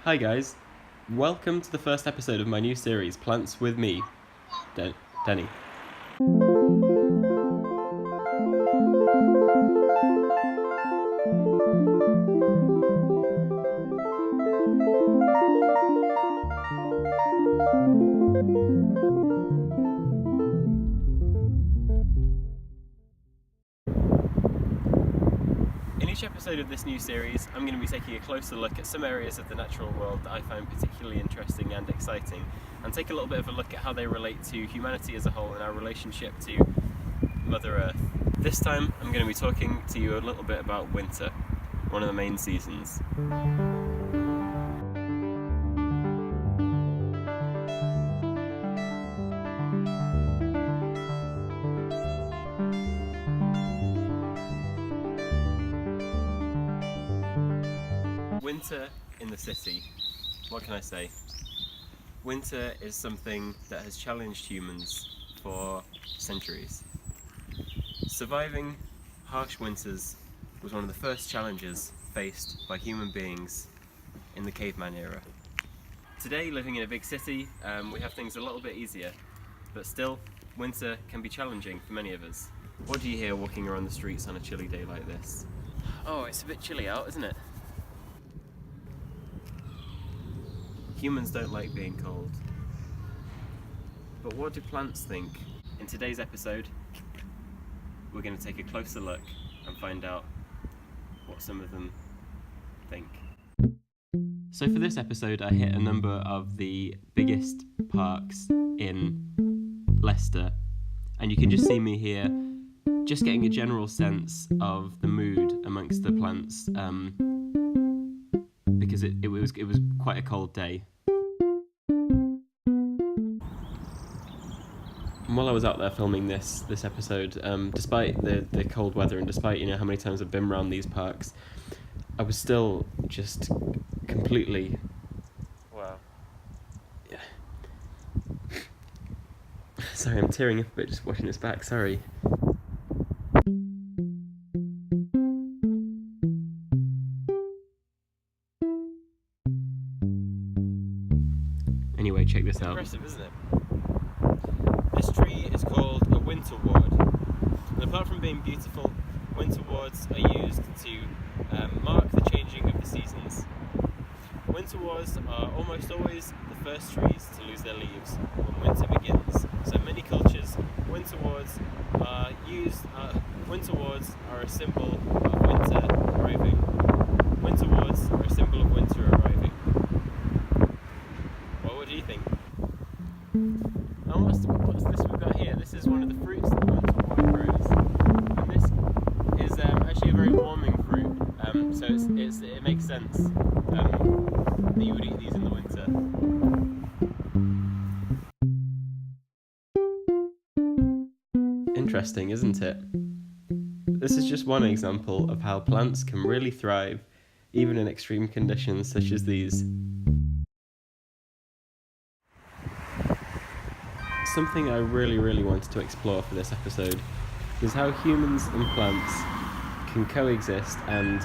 Hi guys, welcome to the first episode of my new series, Plants with me, Denny. In each episode of this new series, I'm going to be taking a closer look at some areas of the natural world that I find particularly interesting and exciting, and take a little bit of a look at how they relate to humanity as a whole and our relationship to Mother Earth. This time, I'm going to be talking to you a little bit about winter, one of the main seasons. Winter in the city, what can I say? Winter is something that has challenged humans for centuries. Surviving harsh winters was one of the first challenges faced by human beings in the caveman era. Today, living in a big city, we have things a little bit easier, but still, winter can be challenging for many of us. What do you hear walking around the streets on a chilly day like this? Oh, it's a bit chilly out, isn't it? Humans don't like being cold. But what do plants think? In today's episode, we're going to take a closer look and find out what some of them think. So for this episode, I hit a number of the biggest parks in Leicester, and you can just see me here just getting a general sense of the mood amongst the plants, because it was quite a cold day. And while I was out there filming this episode, despite the cold weather and despite how many times I've been around these parks, I was still just completely yeah. Sorry, I'm tearing up a bit just watching this back. Sorry. Anyway, check this out. Impressive, isn't it? This tree is called a winterwort, and apart from being beautiful, winterworts are used to mark the changing of the seasons. Winterworts are almost always the first trees to lose their leaves when winter begins. So in many cultures, winterworts are used. Winterworts are a symbol of winter arriving. Winterworts are a symbol of winter arriving. Well, what do you think? And what's this we've got here? This is one of the fruits that the winterwort grows, and this is actually a very warming fruit. So it makes sense that you would eat these in the winter. Interesting, isn't it? This is just one example of how plants can really thrive, even in extreme conditions such as these. Something I really wanted to explore for this episode is how humans and plants can coexist and,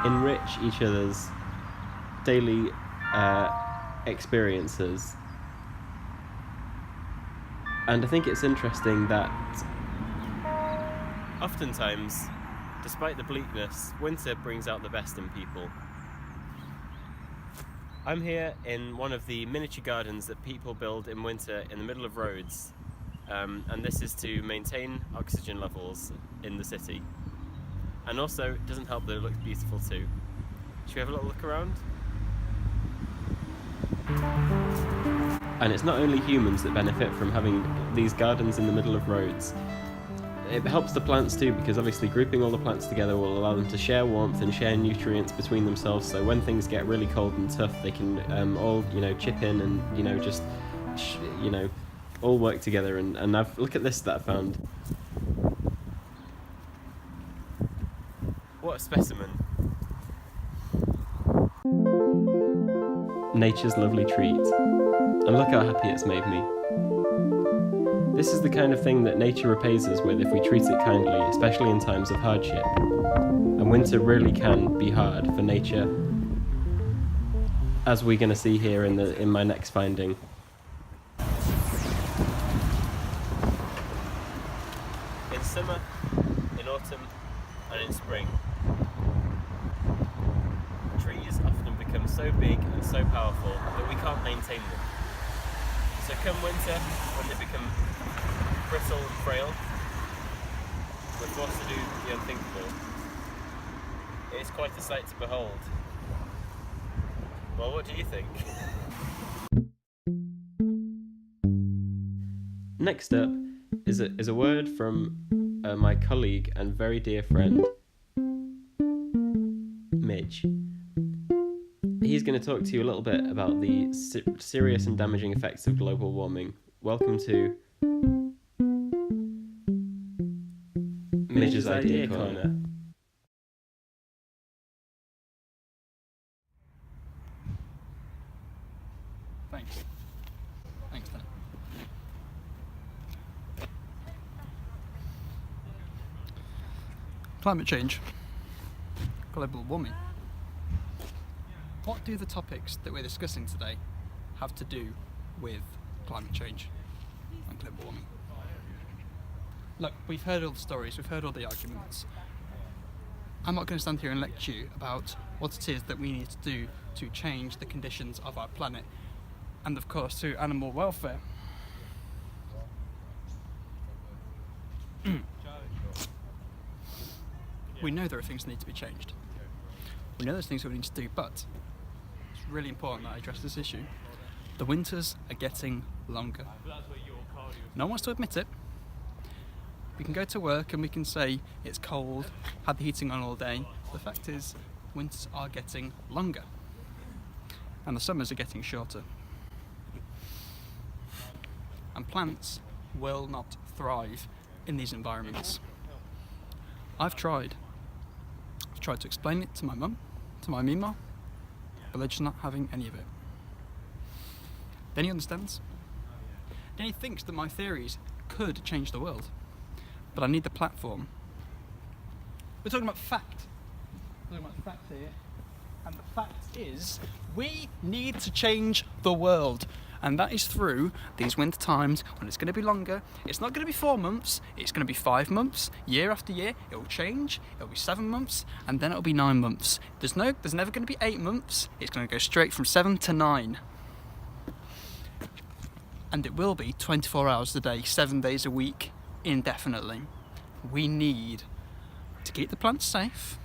enrich each other's daily experiences. And I think it's interesting that oftentimes, despite the bleakness, winter brings out the best in people. I'm here in one of the miniature gardens that people build in winter in the middle of roads, and this is to maintain oxygen levels in the city. And also, it doesn't help that it looks beautiful too. Should we have a little look around? And it's not only humans that benefit from having these gardens in the middle of roads. It helps the plants too, because obviously grouping all the plants together will allow them to share warmth and share nutrients between themselves, so when things get really cold and tough, they can all chip in and just all work together. And look at this that I found. What a specimen. Nature's lovely treat. And look how happy it's made me. This is the kind of thing that nature repays us with if we treat it kindly, especially in times of hardship. And winter really can be hard for nature. as we're going to see here in my next finding. In summer, in autumn, and in spring, trees often become so big and so powerful that we can't maintain them. So come winter, when they become brittle and frail, we're forced to do the unthinkable. It is quite a sight to behold. Well, what do you think? Next up is a word from my colleague and very dear friend, Midge. He's going to talk to you a little bit about the serious and damaging effects of global warming. Welcome to Midge's Idea Corner. Thanks, Dan. Climate change, global warming. What do the topics that we're discussing today have to do with climate change and global warming? Look, we've heard all the stories, we've heard all the arguments. I'm not going to stand here and lecture you about what it is that we need to do to change the conditions of our planet, and of course to animal welfare. We know there are things that need to be changed. We know there's things that we need to do, but it's really important that I address this issue. The winters are getting longer. No one wants to admit it. We can go to work and we can say it's cold, had the heating on all day. The fact is, winters are getting longer. And the summers are getting shorter. And plants will not thrive in these environments. I've tried to explain it to my mum, to my Mima, but they're just not having any of it. Denny understands. Denny thinks that my theories could change the world, but I need the platform. We're talking about fact. We're talking about fact here, and the fact is, we need to change the world. And that is through these winter times when it's going to be longer. It's not going to be 4 months, it's going to be 5 months. Year after year, it will change. It'll be 7 months, and then it'll be 9 months. There's never going to be 8 months. It's going to go straight from 7 to 9. And it will be 24 hours a day, 7 days a week, indefinitely. We need to keep the plants safe,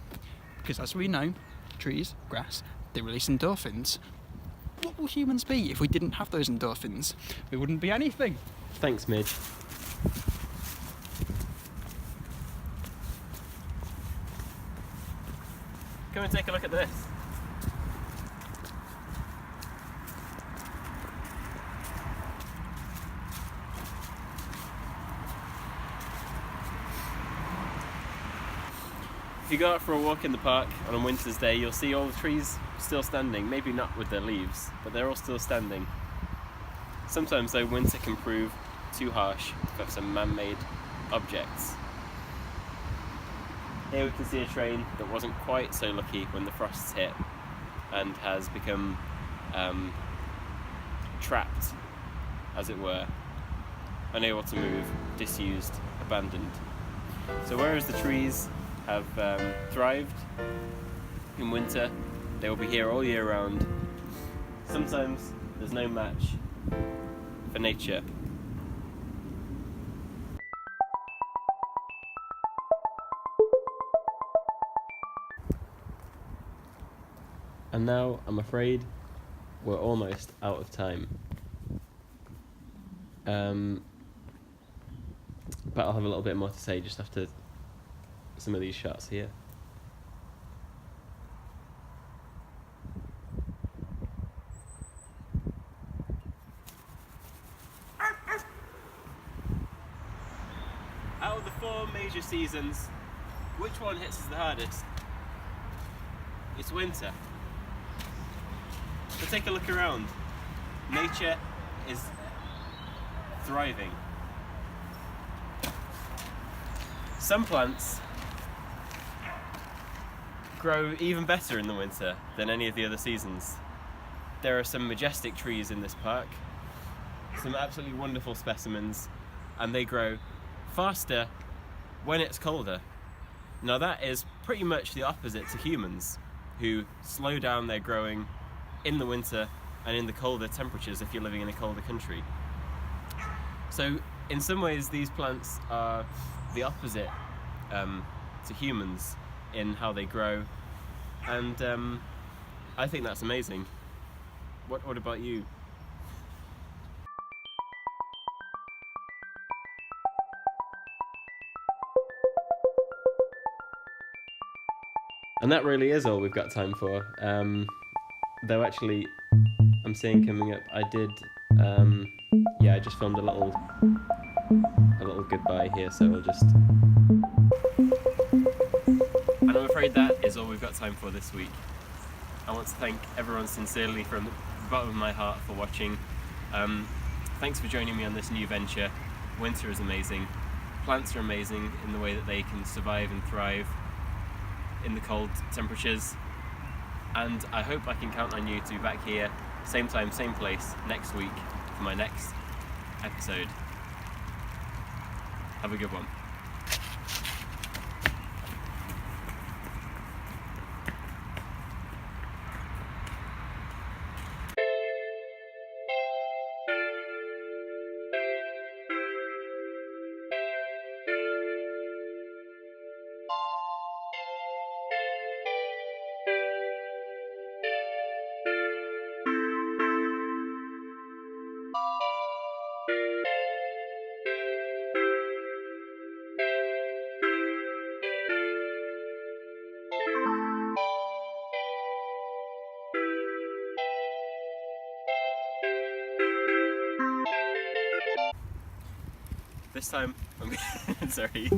because as we know, trees, grass, they release endorphins. What will humans be if we didn't have those endorphins? We wouldn't be anything. Thanks, Midge. Come and take a look at this. If you go out for a walk in the park on a winter's day, you'll see all the trees still standing, maybe not with their leaves, but they're all still standing. Sometimes though, winter can prove too harsh for some man-made objects. Here we can see a train that wasn't quite so lucky when the frosts hit and has become trapped, as it were, unable to move, disused, abandoned. So whereas the trees have thrived in winter, they will be here all year round. Sometimes there's no match for nature. And now, I'm afraid, we're almost out of time. But I'll have a little bit more to say just after some of these shots here. Out of the 4 major seasons, which one hits us the hardest? It's winter. So take a look around. Nature is thriving. Some plants grow even better in the winter than any of the other seasons. there are some majestic trees in this park, some absolutely wonderful specimens, and they grow faster when it's colder. Now that is pretty much the opposite to humans, who slow down their growing in the winter and in the colder temperatures if you're living in a colder country. So in some ways these plants are the opposite to humans in how they grow, and I think that's amazing. What about you? And that really is all we've got time for. Though actually, I'm seeing coming up, I just filmed a little goodbye here, so we'll just... And I'm afraid that is all we've got time for this week. I want to thank everyone sincerely from the bottom of my heart for watching. Thanks for joining me on this new venture. Winter is amazing. Plants are amazing in the way that they can survive and thrive in the cold temperatures. And I hope I can count on you to be back here, same time, same place, next week for my next episode. Have a good one. This time, I'm sorry.